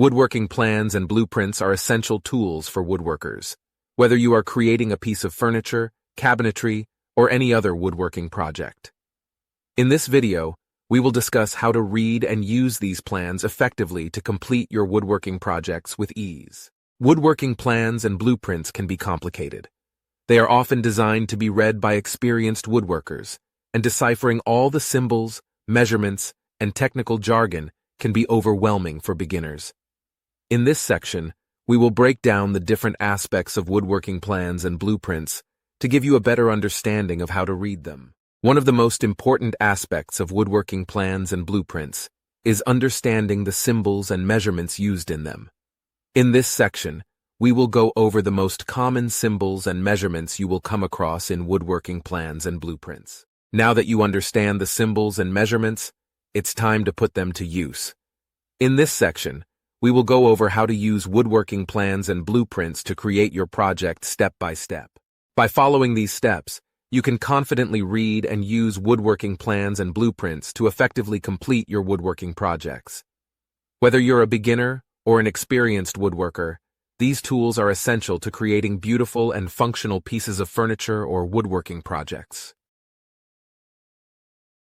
Woodworking plans and blueprints are essential tools for woodworkers, whether you are creating a piece of furniture, cabinetry, or any other woodworking project. In this video, we will discuss how to read and use these plans effectively to complete your woodworking projects with ease. Woodworking plans and blueprints can be complicated. They are often designed to be read by experienced woodworkers, and deciphering all the symbols, measurements, and technical jargon can be overwhelming for beginners. In this section, we will break down the different aspects of woodworking plans and blueprints to give you a better understanding of how to read them. One of the most important aspects of woodworking plans and blueprints is understanding the symbols and measurements used in them. In this section, we will go over the most common symbols and measurements you will come across in woodworking plans and blueprints. Now that you understand the symbols and measurements, it's time to put them to use. In this section, we will go over how to use woodworking plans and blueprints to create your project step by step. By following these steps, you can confidently read and use woodworking plans and blueprints to effectively complete your woodworking projects. Whether you're a beginner or an experienced woodworker, these tools are essential to creating beautiful and functional pieces of furniture or woodworking projects.